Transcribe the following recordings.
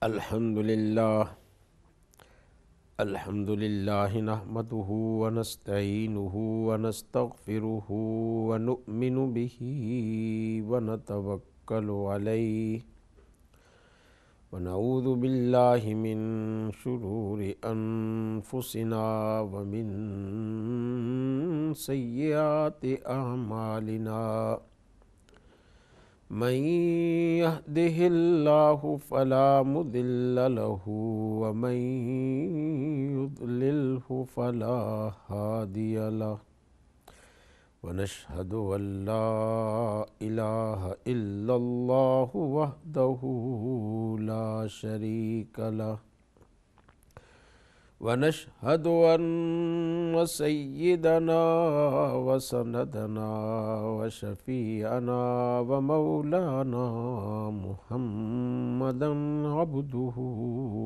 الحمد للہ نحمدہ ونستعینہ ونستغفرہ ونؤمن بہ ونتوکل علیہ ونعوذ باللہ من شرور انفسنا ومن سیئات اعمالنا من يهده الله فلا مضل له ومن يضلله فلا هادي له ونشهد أن لا إله إلا الله وحده لا شريك له ونشهد أن سيدنا وسندنا وشفيعنا ومولانا محمدا عبده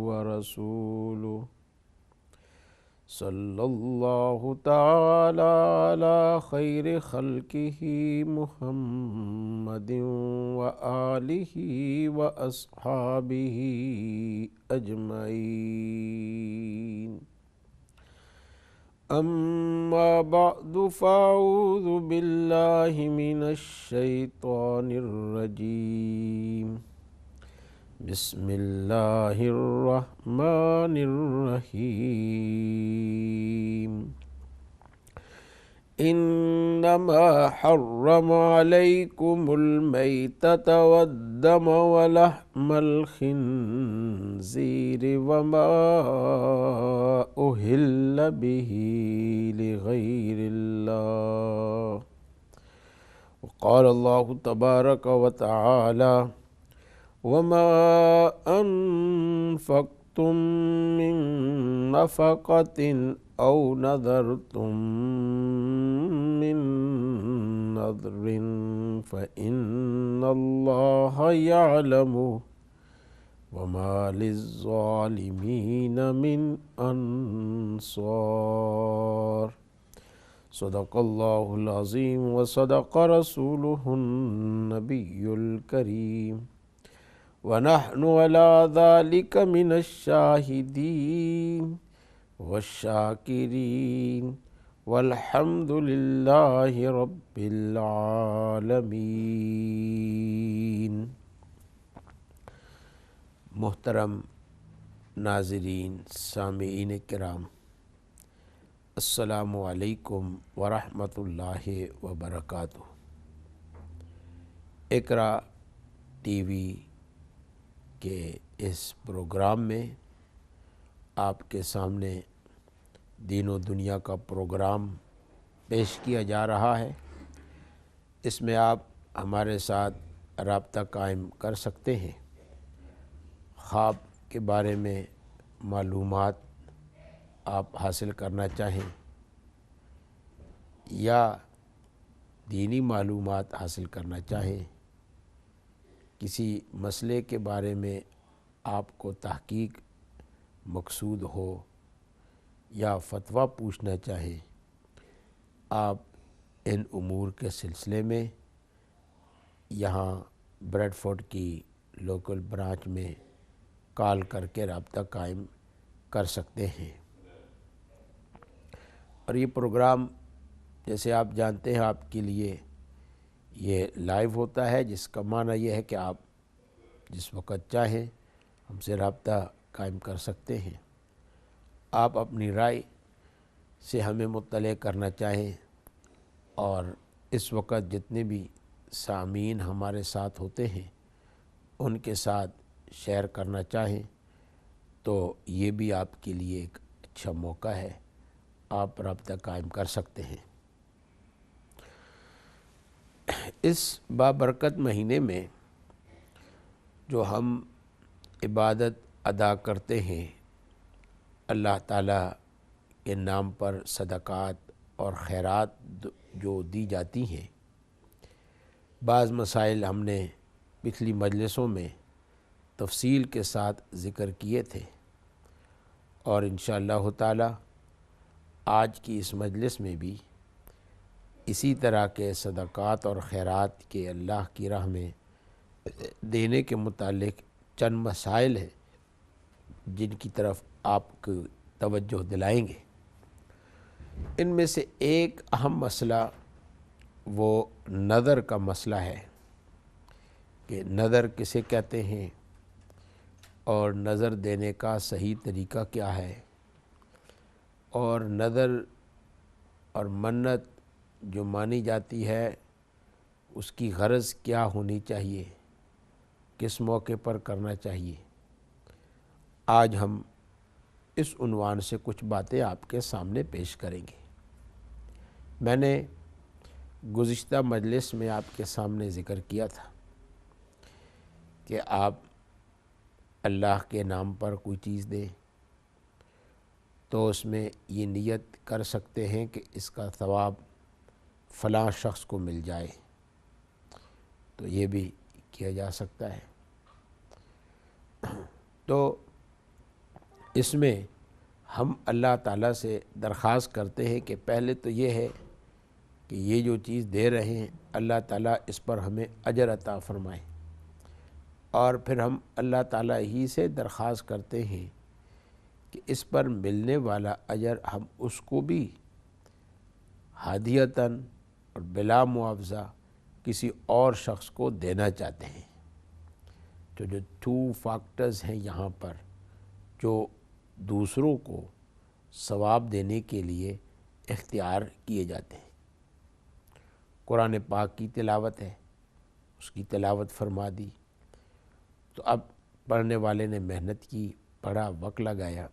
ورسوله صلى الله تعالى على خير خلقه محمد وآله وأصحابه أجمعين أما بعد فأعوذ بالله من الشيطان الرجيم بسم اللہ الرحمن الرحیم انما حرم علیکم المیتۃ والدم ولحم الخنزیر وما أہل به لغیر اللہ وقال اللہ تبارک وتعالی وما أنفقتم من نفقة أو نذرتم من نذر فإن الله يعلمه وما للظالمين من أنصار صدق الله العظيم وصدق رسوله النبي الكريم ونحن على ذلك من الشاهدين والشاكرين والحمد لله رب العالمين۔ محترم ناظرین، سامعین کرام، السلام علیکم ورحمۃ اللہ وبرکاتہ۔ اقرا ٹی وی کہ اس پروگرام میں آپ کے سامنے دین و دنیا کا پروگرام پیش کیا جا رہا ہے۔ اس میں آپ ہمارے ساتھ رابطہ قائم کر سکتے ہیں۔ خواب کے بارے میں معلومات آپ حاصل کرنا چاہیں یا دینی معلومات حاصل کرنا چاہیں، کسی مسئلے کے بارے میں آپ کو تحقیق مقصود ہو یا فتویٰ پوچھنا چاہیں، آپ ان امور کے سلسلے میں یہاں بریڈ فورڈ کی لوکل برانچ میں کال کر کے رابطہ قائم کر سکتے ہیں۔ اور یہ پروگرام جیسے آپ جانتے ہیں آپ کے لیے یہ لائیو ہوتا ہے، جس کا معنی یہ ہے کہ آپ جس وقت چاہیں ہم سے رابطہ قائم کر سکتے ہیں۔ آپ اپنی رائے سے ہمیں مطلع کرنا چاہیں اور اس وقت جتنے بھی سامعین ہمارے ساتھ ہوتے ہیں ان کے ساتھ شیئر کرنا چاہیں تو یہ بھی آپ کے لیے ایک اچھا موقع ہے، آپ رابطہ قائم کر سکتے ہیں۔ اس بابرکت مہینے میں جو ہم عبادت ادا کرتے ہیں، اللہ تعالیٰ کے نام پر صدقات اور خیرات جو دی جاتی ہیں، بعض مسائل ہم نے پچھلی مجلسوں میں تفصیل کے ساتھ ذکر کیے تھے، اور انشاءاللہ تعالی آج کی اس مجلس میں بھی اسی طرح کے صدقات اور خیرات کے اللہ کی راہ میں دینے کے متعلق چند مسائل ہیں جن کی طرف آپ کو توجہ دلائیں گے۔ ان میں سے ایک اہم مسئلہ وہ نظر کا مسئلہ ہے کہ نظر کسے کہتے ہیں اور نظر دینے کا صحیح طریقہ کیا ہے، اور نظر اور منت جو مانی جاتی ہے اس کی غرض کیا ہونی چاہیے، کس موقع پر کرنا چاہیے۔ آج ہم اس عنوان سے کچھ باتیں آپ کے سامنے پیش کریں گے۔ میں نے گزشتہ مجلس میں آپ کے سامنے ذکر کیا تھا کہ آپ اللہ کے نام پر کوئی چیز دیں تو اس میں یہ نیت کر سکتے ہیں کہ اس کا ثواب فلاں شخص کو مل جائے، تو یہ بھی کیا جا سکتا ہے۔ تو اس میں ہم اللہ تعالیٰ سے درخواست کرتے ہیں کہ پہلے تو یہ ہے کہ یہ جو چیز دے رہے ہیں اللہ تعالیٰ اس پر ہمیں اجر عطا فرمائے، اور پھر ہم اللہ تعالیٰ ہی سے درخواست کرتے ہیں کہ اس پر ملنے والا اجر ہم اس کو بھی ہدیۃً اور بلا معاوضہ کسی اور شخص کو دینا چاہتے ہیں۔ تو جو 2 فیکٹرز ہیں یہاں پر جو دوسروں کو ثواب دینے کے لیے اختیار کیے جاتے ہیں، قرآن پاک کی تلاوت ہے، اس کی تلاوت فرما دی، تو اب پڑھنے والے نے محنت کی، پڑھا، وقت لگایا،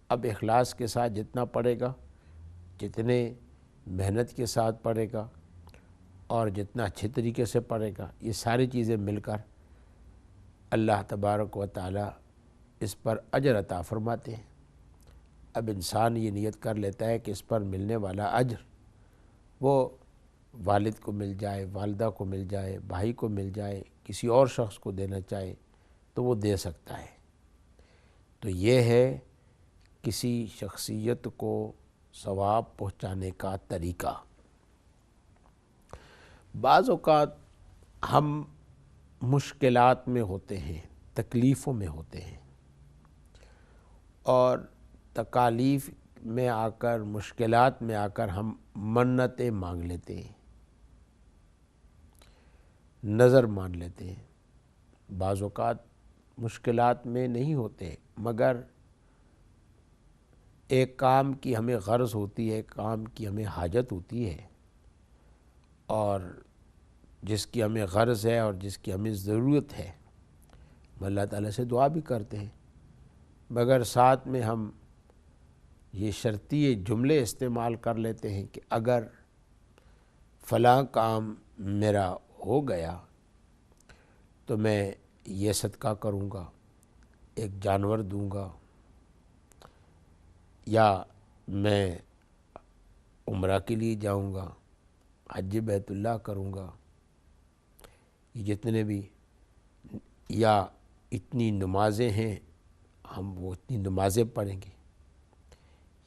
اب اخلاص کے ساتھ جتنا پڑھے گا، جتنے محنت کے ساتھ پڑھے گا اور جتنا اچھے طریقے سے پڑھے گا، یہ ساری چیزیں مل کر اللہ تبارک و تعالی اس پر اجر عطا فرماتے ہیں۔ اب انسان یہ نیت کر لیتا ہے کہ اس پر ملنے والا اجر وہ والد کو مل جائے، والدہ کو مل جائے، بھائی کو مل جائے، کسی اور شخص کو دینا چاہے تو وہ دے سکتا ہے۔ تو یہ ہے کسی شخصیت کو ثواب پہنچانے کا طریقہ۔ بعض اوقات ہم مشکلات میں ہوتے ہیں، تکلیفوں میں ہوتے ہیں، اور تکالیف میں آ کر، مشکلات میں آ کر ہم منتیں مانگ لیتے ہیں، نظر مان لیتے ہیں۔ بعض اوقات مشکلات میں نہیں ہوتے مگر ایک کام کی ہمیں غرض ہوتی ہے، ایک کام کی ہمیں حاجت ہوتی ہے، اور جس کی ہمیں غرض ہے اور جس کی ہمیں ضرورت ہے، ہم اللہ تعالیٰ سے دعا بھی کرتے ہیں، مگر ساتھ میں ہم یہ شرطی جملے استعمال کر لیتے ہیں کہ اگر فلاں کام میرا ہو گیا تو میں یہ صدقہ کروں گا، ایک جانور دوں گا، یا میں عمرہ کے لیے جاؤں گا، حج بیت اللہ کروں گا، یہ جتنے بھی، یا اتنی نمازیں ہیں ہم وہ اتنی نمازیں پڑھیں گے،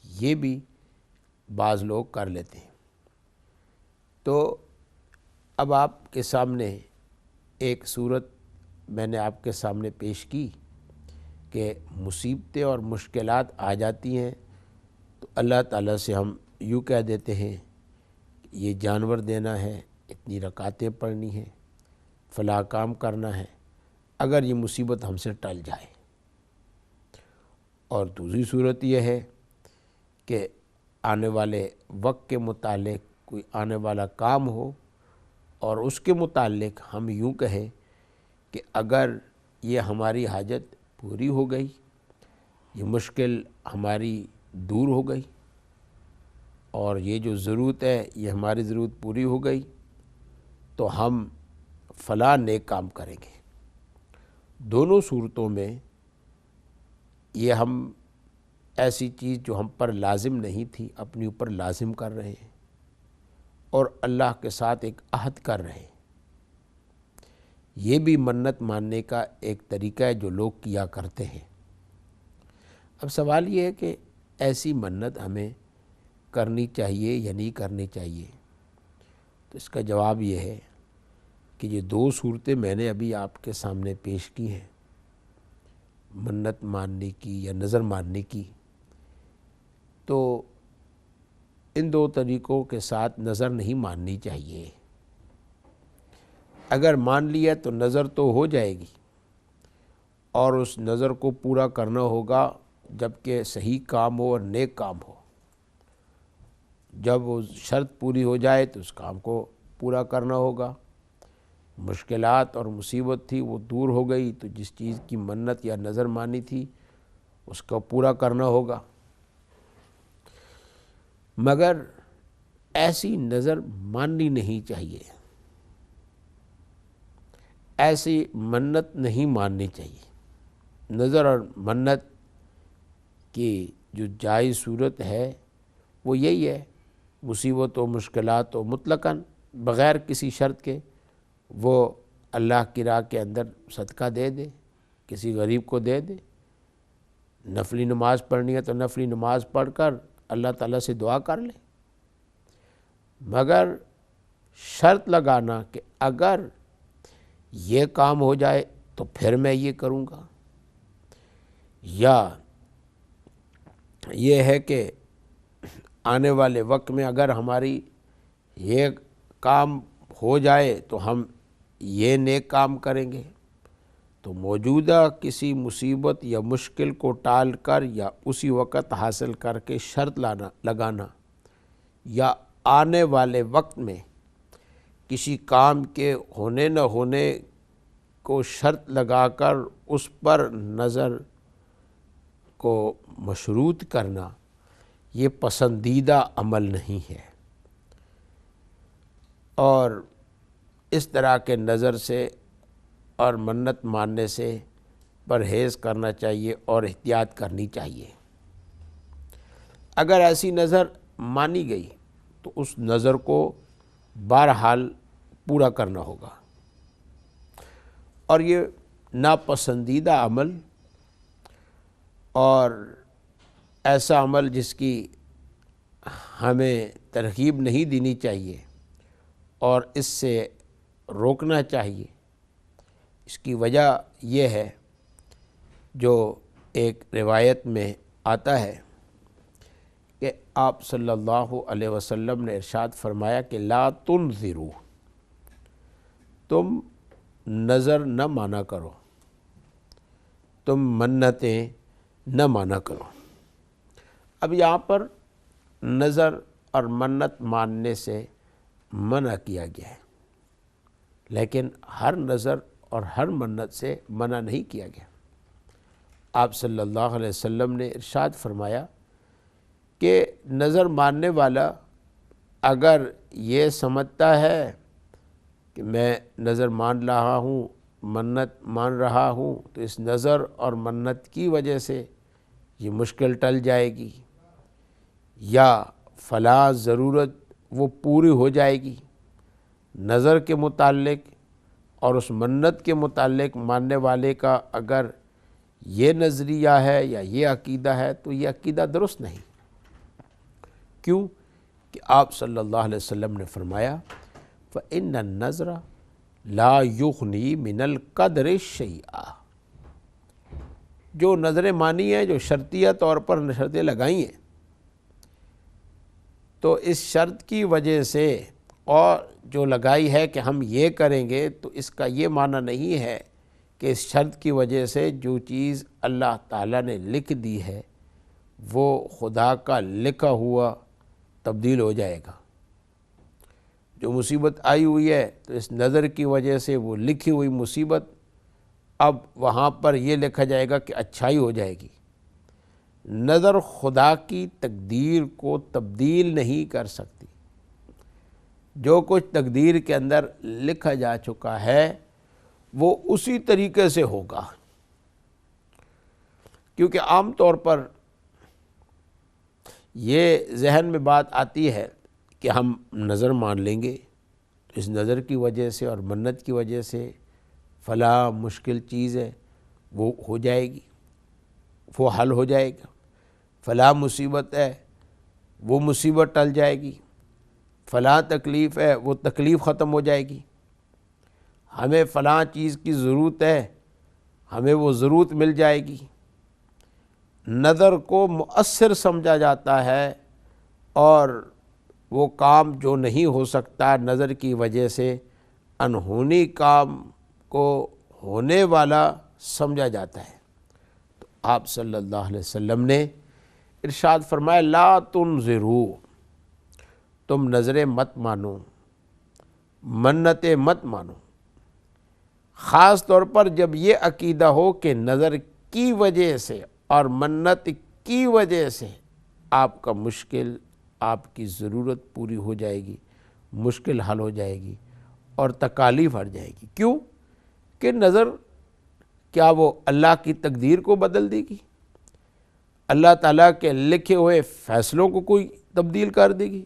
یہ بھی بعض لوگ کر لیتے ہیں۔ تو اب آپ کے سامنے ایک صورت میں نے آپ کے سامنے پیش کی کہ مصیبتیں اور مشکلات آ جاتی ہیں تو اللہ تعالیٰ سے ہم یوں کہہ دیتے ہیں کہ یہ جانور دینا ہے، اتنی رکعتیں پڑھنی ہیں، فلاں کام کرنا ہے، اگر یہ مصیبت ہم سے ٹل جائے۔ اور دوسری صورت یہ ہے کہ آنے والے وقت کے متعلق کوئی آنے والا کام ہو اور اس کے متعلق ہم یوں کہیں کہ اگر یہ ہماری حاجت پوری ہو گئی، یہ مشکل ہماری دور ہو گئی، اور یہ جو ضرورت ہے یہ ہماری ضرورت پوری ہو گئی، تو ہم فلاں نیک کام کریں گے۔ دونوں صورتوں میں یہ ہم ایسی چیز جو ہم پر لازم نہیں تھی اپنی اوپر لازم کر رہے ہیں، اور اللہ کے ساتھ ایک عہد کر رہے ہیں۔ یہ بھی منت ماننے کا ایک طریقہ ہے جو لوگ کیا کرتے ہیں۔ اب سوال یہ ہے کہ ایسی منت ہمیں کرنی چاہیے یا نہیں کرنی چاہیے؟ تو اس کا جواب یہ ہے کہ یہ 2 صورتیں میں نے ابھی آپ کے سامنے پیش کی ہیں، منت ماننے کی یا نظر ماننے کی، تو ان دو طریقوں کے ساتھ نظر نہیں ماننی چاہیے۔ اگر مان لیا تو نظر تو ہو جائے گی، اور اس نظر کو پورا کرنا ہوگا جب کہ صحیح کام ہو اور نیک کام ہو۔ جب وہ شرط پوری ہو جائے تو اس کام کو پورا کرنا ہوگا۔ مشکلات اور مصیبت تھی وہ دور ہو گئی، تو جس چیز کی منت یا نظر مانی تھی اس کو پورا کرنا ہوگا۔ مگر ایسی نظر ماننی نہیں چاہیے، ایسی منت نہیں ماننی چاہیے۔ نظر اور منت کی جو جائز صورت ہے وہ یہی ہے، مصیبت و مشکلات و مطلقاً بغیر کسی شرط کے وہ اللہ کی راہ کے اندر صدقہ دے دے، کسی غریب کو دے دے۔ نفلی نماز پڑھنی ہے تو نفلی نماز پڑھ کر اللہ تعالیٰ سے دعا کر لے۔ مگر شرط لگانا کہ اگر یہ کام ہو جائے تو پھر میں یہ کروں گا، یا یہ ہے کہ آنے والے وقت میں اگر ہماری یہ کام ہو جائے تو ہم یہ نیک کام کریں گے، تو موجودہ کسی مصیبت یا مشکل کو ٹال کر یا اسی وقت حاصل کر کے شرط لگانا، یا آنے والے وقت میں کسی کام کے ہونے نہ ہونے کو شرط لگا کر اس پر نظر کو مشروط کرنا، یہ پسندیدہ عمل نہیں ہے، اور اس طرح کے نظر سے اور منت ماننے سے پرہیز کرنا چاہیے اور احتیاط کرنی چاہیے۔ اگر ایسی نظر مانی گئی تو اس نظر کو بہرحال پورا کرنا ہوگا، اور یہ ناپسندیدہ عمل اور ایسا عمل جس کی ہمیں ترغیب نہیں دینی چاہیے اور اس سے روکنا چاہیے۔ اس کی وجہ یہ ہے جو ایک روایت میں آتا ہے کہ آپ صلی اللہ علیہ وسلم نے ارشاد فرمایا کہ لا تنظروا، تم نظر نہ مانا کرو، تم منتیں نہ مانا کرو۔ اب یہاں پر نظر اور منت ماننے سے منع کیا گیا ہے، لیکن ہر نظر اور ہر منت سے منع نہیں کیا گیا۔ آپ صلی اللہ علیہ وسلم نے ارشاد فرمایا کہ نظر ماننے والا اگر یہ سمجھتا ہے کہ میں نظر مان رہا ہوں، منت مان رہا ہوں، تو اس نظر اور منت کی وجہ سے یہ مشکل ٹل جائے گی، یا فلاں ضرورت وہ پوری ہو جائے گی، نظر کے متعلق اور اس منت کے متعلق ماننے والے کا اگر یہ نظریہ ہے یا یہ عقیدہ ہے تو یہ عقیدہ درست نہیں۔ کیوں کہ آپ صلی اللہ علیہ وسلم نے فرمایا فَإِنَّ النَّظْرَ لَا يُغْنِي مِنَ الْقَدْرِ شَيْئًا، جو نظریں مانی ہیں، جو شرطیہ طور پر شرطیں لگائی ہیں، تو اس شرط کی وجہ سے اور جو لگائی ہے کہ ہم یہ کریں گے، تو اس کا یہ معنی نہیں ہے کہ اس شرط کی وجہ سے جو چیز اللہ تعالیٰ نے لکھ دی ہے وہ خدا کا لکھا ہوا تبدیل ہو جائے گا۔ جو مصیبت آئی ہوئی ہے تو اس نظر کی وجہ سے وہ لکھی ہوئی مصیبت اب وہاں پر یہ لکھا جائے گا کہ اچھائی ہو جائے گی۔ نظر خدا کی تقدیر کو تبدیل نہیں کر سکتی۔ جو کچھ تقدیر کے اندر لکھا جا چکا ہے وہ اسی طریقے سے ہوگا، کیونکہ عام طور پر یہ ذہن میں بات آتی ہے کہ ہم نظر مان لیں گے، اس نظر کی وجہ سے اور منت کی وجہ سے فلاں مشکل چیز ہے وہ ہو جائے گی، وہ حل ہو جائے گا، فلاں مصیبت ہے وہ مصیبت ٹل جائے گی، فلاں تکلیف ہے وہ تکلیف ختم ہو جائے گی، ہمیں فلاں چیز کی ضرورت ہے ہمیں وہ ضرورت مل جائے گی۔ نظر کو مؤثر سمجھا جاتا ہے، اور وہ کام جو نہیں ہو سکتا نظر کی وجہ سے، انہونی کام کو ہونے والا سمجھا جاتا ہے۔ تو آپ صلی اللہ علیہ وسلم نے ارشاد فرمایا لا تنظروا، تم نظریں مت مانو، منتیں مت مانو، خاص طور پر جب یہ عقیدہ ہو کہ نظر کی وجہ سے اور منت کی وجہ سے آپ کا مشکل، آپ کی ضرورت پوری ہو جائے گی، مشکل حل ہو جائے گی اور تکالیف ہٹ جائے گی۔ کیوں کہ نظر کیا وہ اللہ کی تقدیر کو بدل دے گی؟ اللہ تعالیٰ کے لکھے ہوئے فیصلوں کو کوئی تبدیل کر دے گی؟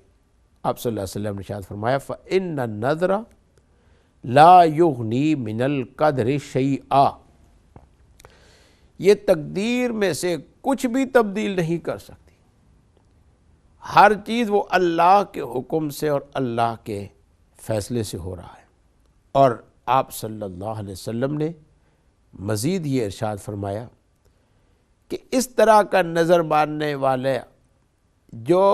آپ صلی اللہ علیہ وسلم نے ارشاد فرمایا فَإِنَّ النَّظْرَ لَا يُغْنِي مِنَ الْقَدْرِ شَيْئًا، یہ تقدیر میں سے کچھ بھی تبدیل نہیں کر سکتی۔ ہر چیز وہ اللہ کے حکم سے اور اللہ کے فیصلے سے ہو رہا ہے۔ اور آپ صلی اللہ علیہ وسلم نے مزید یہ ارشاد فرمایا کہ اس طرح کا نظر ماننے والے جو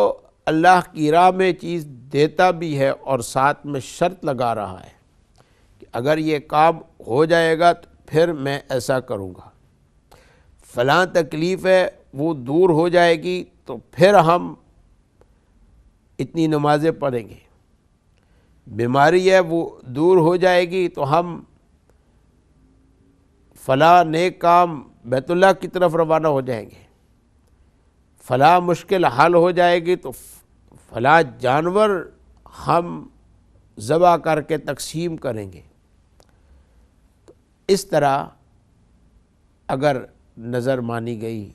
اللہ کی راہ میں چیز دیتا بھی ہے اور ساتھ میں شرط لگا رہا ہے کہ اگر یہ کام ہو جائے گا تو پھر میں ایسا کروں گا، فلاں تکلیف ہے وہ دور ہو جائے گی تو پھر ہم اتنی نمازیں پڑھیں گے، بیماری ہے وہ دور ہو جائے گی تو ہم فلاں نیک کام بیت اللہ کی طرف روانہ ہو جائیں گے، فلاں مشکل حل ہو جائے گی تو فلاں جانور ہم ذبح کر کے تقسیم کریں گے۔ اس طرح اگر نظر مانی گئی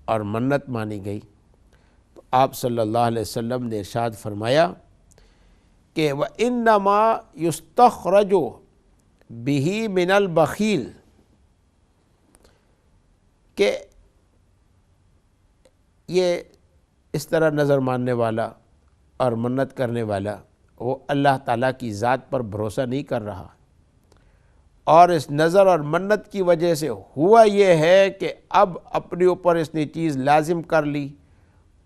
اور منت مانی گئی تو آپ صلی اللہ علیہ وسلم نے ارشاد فرمایا کہ وَإِنَّمَا يُسْتَخْرَجُ بِهِ مِنَ الْبَخِيلِ، کہ یہ اس طرح نظر ماننے والا اور منت کرنے والا وہ اللہ تعالیٰ کی ذات پر بھروسہ نہیں کر رہا، اور اس نظر اور منت کی وجہ سے ہوا یہ ہے کہ اب اپنے اوپر اس نے چیز لازم کر لی،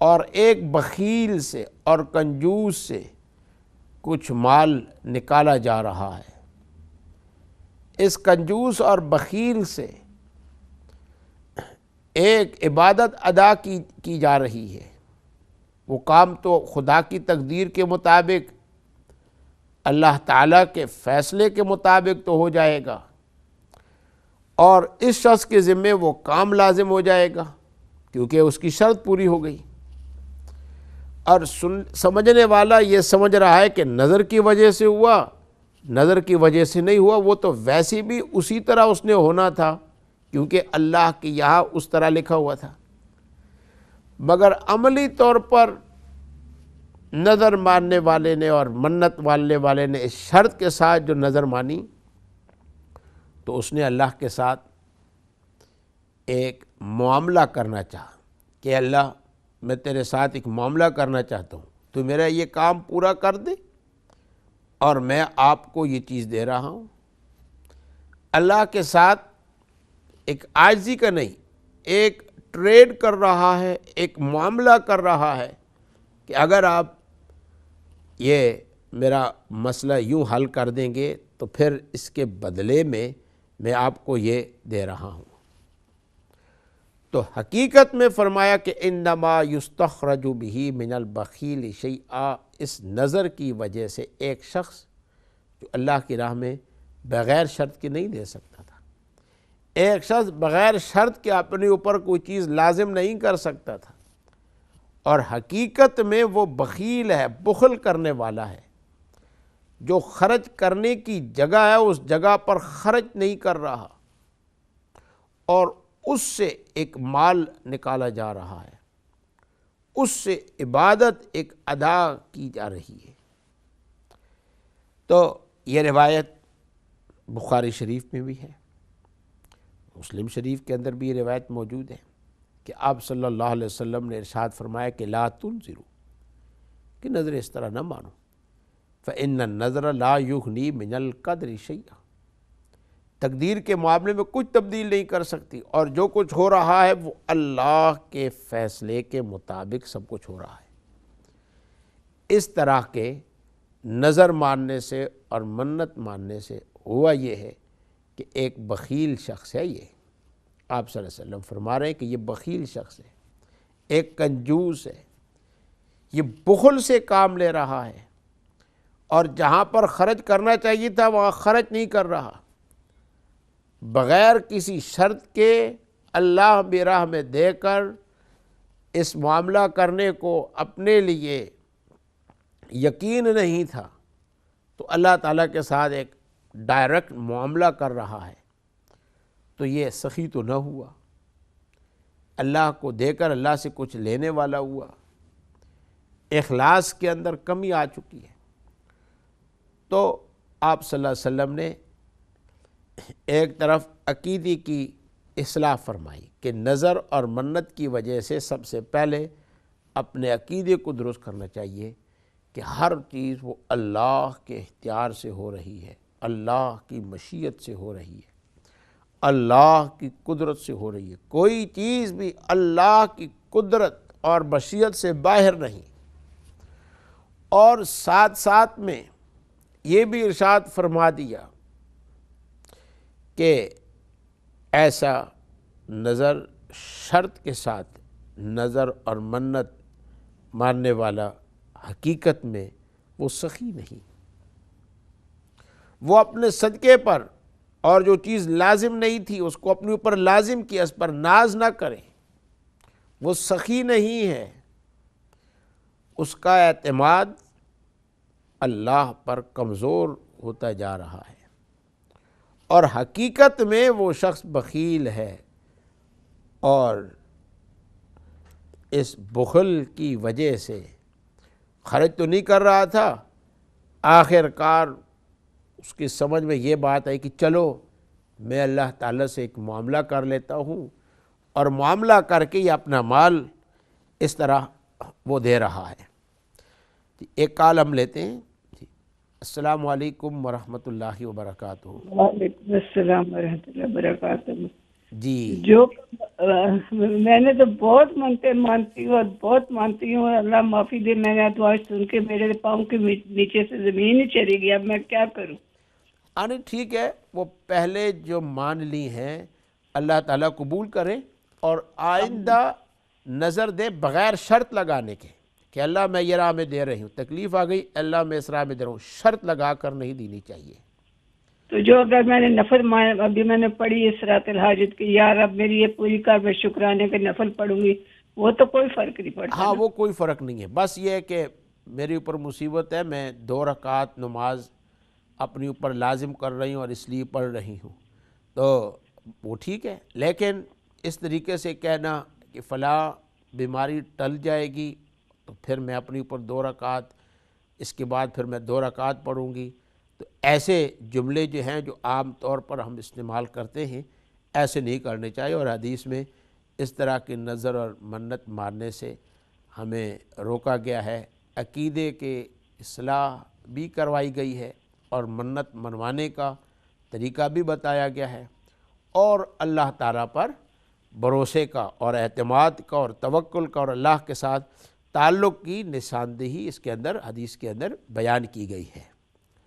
اور ایک بخیل سے اور کنجوس سے کچھ مال نکالا جا رہا ہے۔ اس کنجوس اور بخیل سے ایک عبادت ادا کی جا رہی ہے، وہ کام تو خدا کی تقدیر کے مطابق، اللہ تعالیٰ کے فیصلے کے مطابق تو ہو جائے گا، اور اس شخص کے ذمے وہ کام لازم ہو جائے گا کیونکہ اس کی شرط پوری ہو گئی۔ اور سمجھنے والا یہ سمجھ رہا ہے کہ نظر کی وجہ سے ہوا، نظر کی وجہ سے نہیں ہوا، وہ تو ویسے بھی اسی طرح اس نے ہونا تھا کیونکہ اللہ کی یہاں اس طرح لکھا ہوا تھا۔ مگر عملی طور پر نظر ماننے والے نے اور منت ماننے والے نے اس شرط کے ساتھ جو نظر مانی تو اس نے اللہ کے ساتھ ایک معاملہ کرنا چاہا کہ اللہ میں تیرے ساتھ ایک معاملہ کرنا چاہتا ہوں، تو میرا یہ کام پورا کر دے اور میں آپ کو یہ چیز دے رہا ہوں۔ اللہ کے ساتھ ایک عاجزی کا نہیں، ایک ٹریڈ کر رہا ہے، ایک معاملہ کر رہا ہے کہ اگر آپ یہ میرا مسئلہ یوں حل کر دیں گے تو پھر اس کے بدلے میں آپ کو یہ دے رہا ہوں۔ تو حقیقت میں فرمایا کہ انما یستخرج بہ من البخیل شیئا، اس نظر کی وجہ سے ایک شخص جو اللہ کی راہ میں بغیر شرط کے نہیں دے سکتا تھا، ایک شخص بغیر شرط کے اپنے اوپر کوئی چیز لازم نہیں کر سکتا تھا، اور حقیقت میں وہ بخیل ہے، بخل کرنے والا ہے، جو خرچ کرنے کی جگہ ہے اس جگہ پر خرچ نہیں کر رہا، اور اس سے ایک مال نکالا جا رہا ہے، اس سے عبادت ایک ادا کی جا رہی ہے۔ تو یہ روایت بخاری شریف میں بھی ہے، مسلم شریف کے اندر بھی یہ روایت موجود ہے کہ آپ صلی اللہ علیہ وسلم نے ارشاد فرمایا کہ لا تنظروا، کہ نظر اس طرح نہ مانو، فإن النظر لا یغنی من القدر شیئا، تقدیر کے معاملے میں کچھ تبدیل نہیں کر سکتی، اور جو کچھ ہو رہا ہے وہ اللہ کے فیصلے کے مطابق سب کچھ ہو رہا ہے۔ اس طرح کے نظر ماننے سے اور منت ماننے سے ہوا یہ ہے کہ ایک بخیل شخص ہے، یہ آپ صلی اللہ علیہ وسلم فرما رہے ہیں کہ یہ بخیل شخص ہے، ایک کنجوس ہے، یہ بخل سے کام لے رہا ہے، اور جہاں پر خرچ کرنا چاہیے تھا وہاں خرچ نہیں کر رہا، بغیر کسی شرط کے اللہ کی راہ میں دے کر اس معاملہ کرنے کو اپنے لیے یقین نہیں تھا، تو اللہ تعالیٰ کے ساتھ ایک ڈائریکٹ معاملہ کر رہا ہے، تو یہ سخی تو نہ ہوا، اللہ کو دے کر اللہ سے کچھ لینے والا ہوا، اخلاص کے اندر کمی آ چکی ہے۔ تو آپ صلی اللہ علیہ وسلم نے ایک طرف عقیدے کی اصلاح فرمائی کہ نظر اور منت کی وجہ سے سب سے پہلے اپنے عقیدے کو درست کرنا چاہیے کہ ہر چیز وہ اللہ کے اختیار سے ہو رہی ہے، اللہ کی مشیت سے ہو رہی ہے، اللہ کی قدرت سے ہو رہی ہے، کوئی چیز بھی اللہ کی قدرت اور مشیت سے باہر نہیں۔ اور ساتھ ساتھ میں یہ بھی ارشاد فرما دیا کہ ایسا نظر شرط کے ساتھ نظر اور منت ماننے والا حقیقت میں وہ سخی نہیں، وہ اپنے صدقے پر اور جو چیز لازم نہیں تھی اس کو اپنے اوپر لازم کیا، اس پر ناز نہ کرے، وہ سخی نہیں ہے، اس کا اعتماد اللہ پر کمزور ہوتا جا رہا ہے، اور حقیقت میں وہ شخص بخیل ہے، اور اس بخل کی وجہ سے خرچ تو نہیں کر رہا تھا، آخر کار اس کی سمجھ میں یہ بات آئی کہ چلو میں اللہ تعالیٰ سے ایک معاملہ کر لیتا ہوں، اور معاملہ کر کے یہ اپنا مال اس طرح وہ دے رہا ہے۔ ایک کال ہم لیتے ہیں۔ السلام علیکم ورحمۃ اللہ وبرکاتہ۔ وعلیکم السلام ورحمۃ اللہ وبرکاتہ۔ جی جو میں نے تو بہت مانتی ہوں اور بہت مانتی ہوں، اللہ معافی دے، میں نے تو آج سن کے میرے پاؤں کے نیچے سے زمین ہی چلی گئی، اب میں کیا کروں؟ نہیں ٹھیک ہے، وہ پہلے جو مان لی ہیں اللہ تعالیٰ قبول کرے، اور آئندہ نظر دے بغیر شرط لگانے کے کہ اللہ میں یہ راہ میں دے رہی ہوں، تکلیف آ گئی اللہ میں اس راہ میں دے رہا ہوں، شرط لگا کر نہیں دینی چاہیے۔ تو جو اگر میں نے نفل ابھی میں نے پڑھی ہے صراط الحاجت کی، یا رب میری یہ پوری کر، میں شکرانے کے نفل پڑھوں گی، وہ تو کوئی فرق نہیں پڑتا۔ ہاں وہ کوئی فرق نہیں ہے، بس یہ ہے کہ میری اوپر مصیبت ہے، میں 2 رکعت نماز اپنی اوپر لازم کر رہی ہوں اور اس لیے پڑھ رہی ہوں، تو وہ ٹھیک ہے، لیکن اس طریقے سے کہنا کہ فلاں بیماری ٹل جائے گی تو پھر میں اپنی اوپر 2 رکعت، اس کے بعد پھر میں 2 رکعت پڑھوں گی، تو ایسے جملے جو ہیں جو عام طور پر ہم استعمال کرتے ہیں ایسے نہیں کرنے چاہیے، اور حدیث میں اس طرح کی نظر اور منت مارنے سے ہمیں روکا گیا ہے، عقیدے کے اصلاح بھی کروائی گئی ہے، اور منت منوانے کا طریقہ بھی بتایا گیا ہے، اور اللہ تعالیٰ پر بھروسے کا اور اعتماد کا اور توکل کا اور اللہ کے ساتھ تعلق کی نشاندہی اس کے اندر حدیث کے اندر بیان کی گئی ہے۔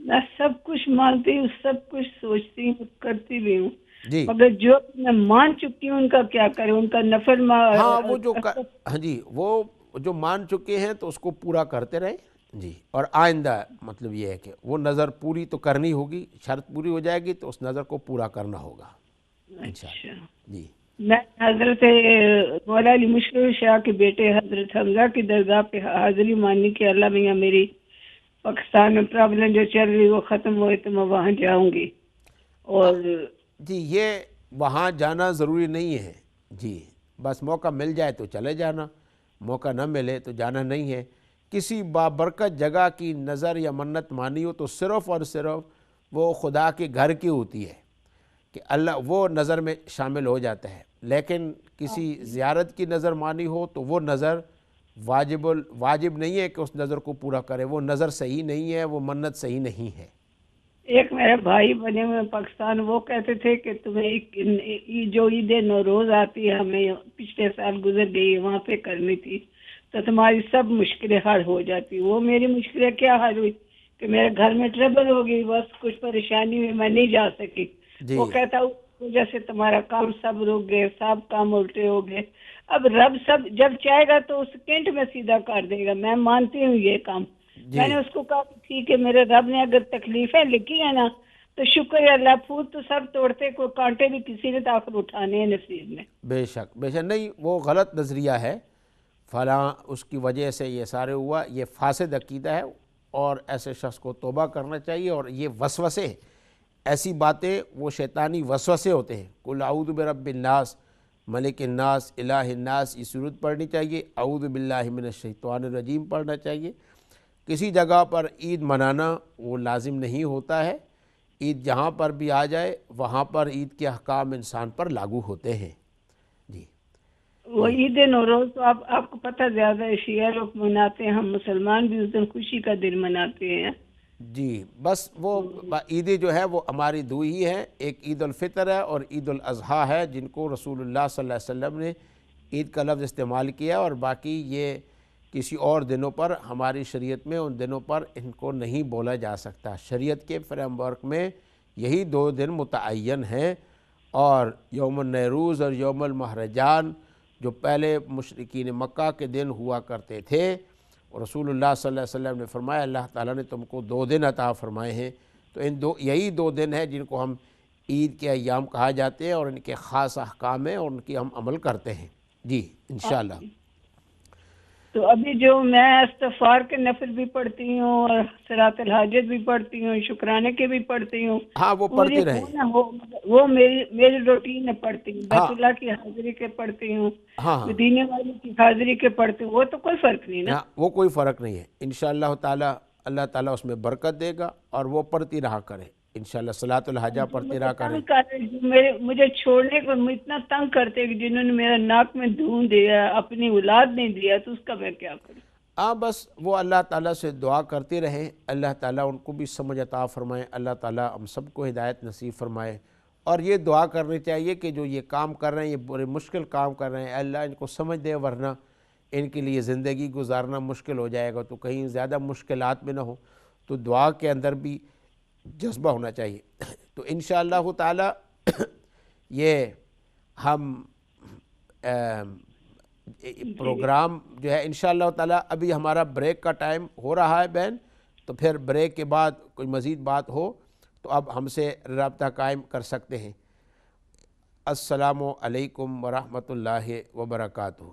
میں سب کچھ مانتی ہوں، سب کچھ سوچتی ہوں، کرتی بھی ہوں، جی مگر جو میں مان چکی ہوں ان کا کیا کریں، ان کا نفل ہاں وہ جو مان چکے ہیں تو اس کو پورا کرتے رہیں جی، اور آئندہ مطلب یہ ہے کہ وہ نظر پوری تو کرنی ہوگی، شرط پوری ہو جائے گی تو اس نظر کو پورا کرنا ہوگا انشاءاللہ۔ جی میں حضرت مولا علی مشکل شاہ کے بیٹے حضرت حمزہ کی درگاہ پہ حاضری ماننی کہ اللہ میاں میری پاکستان میں پرابلم جو چل رہی وہ ختم ہوئے تو میں وہاں جاؤں گی، اور جی یہ وہاں جانا ضروری نہیں ہے جی، بس موقع مل جائے تو چلے جانا، موقع نہ ملے تو جانا نہیں ہے۔ کسی بابرکت جگہ کی نظر یا منت مانی ہو تو صرف اور صرف وہ خدا کے گھر کی ہوتی ہے کہ اللہ وہ نظر میں شامل ہو جاتا ہے، لیکن کسی زیارت کی نظر مانی ہو تو وہ نظر واجب نہیں ہے کہ اس نظر کو پورا کرے، وہ نظر صحیح نہیں ہے، وہ منت صحیح نہیں ہے ایک میرے بھائی بنے ہوئے پاکستان، وہ کہتے تھے کہ تمہیں جو عید نوروز آتی ہے ہمیں پچھلے سال گزر گئی وہاں پہ کرنی تھی تو تمہاری سب مشکلیں حل ہو جاتی. وہ میری مشکلیں کیا حل ہوئی کہ میرے گھر میں ٹربل ہو گئی، بس کچھ پریشانی میں میں نہیں جا سکی. وہ جی کہتا اس وجہ سے تمہارا کام سب رک گئے، سب کام الٹے ہو گئے. اب رب سب جب چاہے گا تو اس سیکنڈ میں سیدھا کر دے گا. میں مانتی ہوں یہ کام. میں نے جی اس کو کہا کہ ٹھیک ہے، میرے رب نے اگر تکلیفیں لکھی ہیں نا تو شکر ہے اللہ. پھول تو سب توڑتے، کوئی کانٹے بھی کسی نے تو آخر اٹھانے ہیں نصیب میں. بے شک بے شک. نہیں، وہ غلط نظریہ ہے، فلاں اس کی وجہ سے یہ سارے ہوا، یہ فاسد عقیدہ ہے، اور ایسے شخص کو توبہ کرنا چاہیے. اور یہ وسوسے، ایسی باتیں وہ شیطانی وسوسے ہوتے ہیں. قل اعوذ برب الناس ملک الناس الہ الناس، یہ سورت پڑھنی چاہیے. اعوذ باللہ من الشیطان الرجیم پڑھنا چاہیے. کسی جگہ پر عید منانا وہ لازم نہیں ہوتا ہے. عید جہاں پر بھی آ جائے وہاں پر عید کے احکام انسان پر لاگو ہوتے ہیں. جی وہ عید نوروز تو آپ کو پتہ زیادہ ہے، شیعہ لوگ مناتے ہیں، ہم مسلمان بھی اس دن خوشی کا دن مناتے ہیں. جی. بس وہ عیدیں جو ہے وہ ہماری دو ہی ہیں، ایک عید الفطر ہے اور عید الاضحیٰ ہے، جن کو رسول اللہ صلی اللہ علیہ وسلم نے عید کا لفظ استعمال کیا. اور باقی یہ کسی اور دنوں پر ہماری شریعت میں ان دنوں پر ان کو نہیں بولا جا سکتا. شریعت کے فریم ورک میں یہی دو دن متعین ہیں. اور یوم النیروز اور یوم المہرجان جو پہلے مشرکین مکہ کے دن ہوا کرتے تھے، اور رسول اللہ صلی اللہ علیہ وسلم نے فرمایا اللہ تعالیٰ نے تم کو 2 دن عطا فرمائے ہیں. تو یہی 2 دن ہیں جن کو ہم عید کے ایام کہا جاتے ہیں، اور ان کے خاص احکام ہیں اور ان کی ہم عمل کرتے ہیں. جی انشاءاللہ. تو ابھی جو میں استغفار کے نفل بھی پڑھتی ہوں اور صلاۃ الحاجت بھی پڑھتی ہوں، شکرانے کے بھی پڑھتی ہوں، ہاں وہ پوری پڑھتے رہیں. وہ میری روٹین ہے. پڑھتی ہوں ہاں بیت اللہ کی حاضری کے پڑھتی ہوں، ہاں ہاں مدینے والی کی حاضری کے پڑھتی ہوں. وہ تو کوئی فرق نہیں نا. ہاں، وہ کوئی فرق نہیں ہے. انشاءاللہ تعالیٰ اللہ تعالیٰ اس میں برکت دے گا، اور وہ پڑھتی رہا کرے. انشاءاللہ صلاۃ الحاجہ پڑھتی مجھے رہا کریں. تنگ کر مجھے چھوڑنے کو اتنا تنگ کرتے کہ جنہوں نے میرا ناک میں دھون دیا، اپنی اولاد نہیں دیا، تو اس کا میں کیا کروں. بس وہ اللہ تعالیٰ سے دعا کرتے رہیں، اللہ تعالیٰ ان کو بھی سمجھ عطا فرمائے، اللہ تعالیٰ ہم سب کو ہدایت نصیب فرمائے. اور یہ دعا کرنی چاہیے کہ جو یہ کام کر رہے ہیں، یہ بڑے مشکل کام کر رہے ہیں، اللہ ان کو سمجھ دے، ورنہ ان کے لیے زندگی گزارنا مشکل ہو جائے گا. تو کہیں زیادہ مشکلات میں نہ ہو، تو دعا کے اندر بھی جذبہ ہونا چاہیے. تو انشاءاللہ تعالیٰ یہ ہم پروگرام جو ہے انشاءاللہ تعالیٰ، ابھی ہمارا بریک کا ٹائم ہو رہا ہے بہن، تو پھر بریک کے بعد کوئی مزید بات ہو تو اب ہم سے رابطہ قائم کر سکتے ہیں. السلام علیکم ورحمۃ اللہ وبرکاتہ.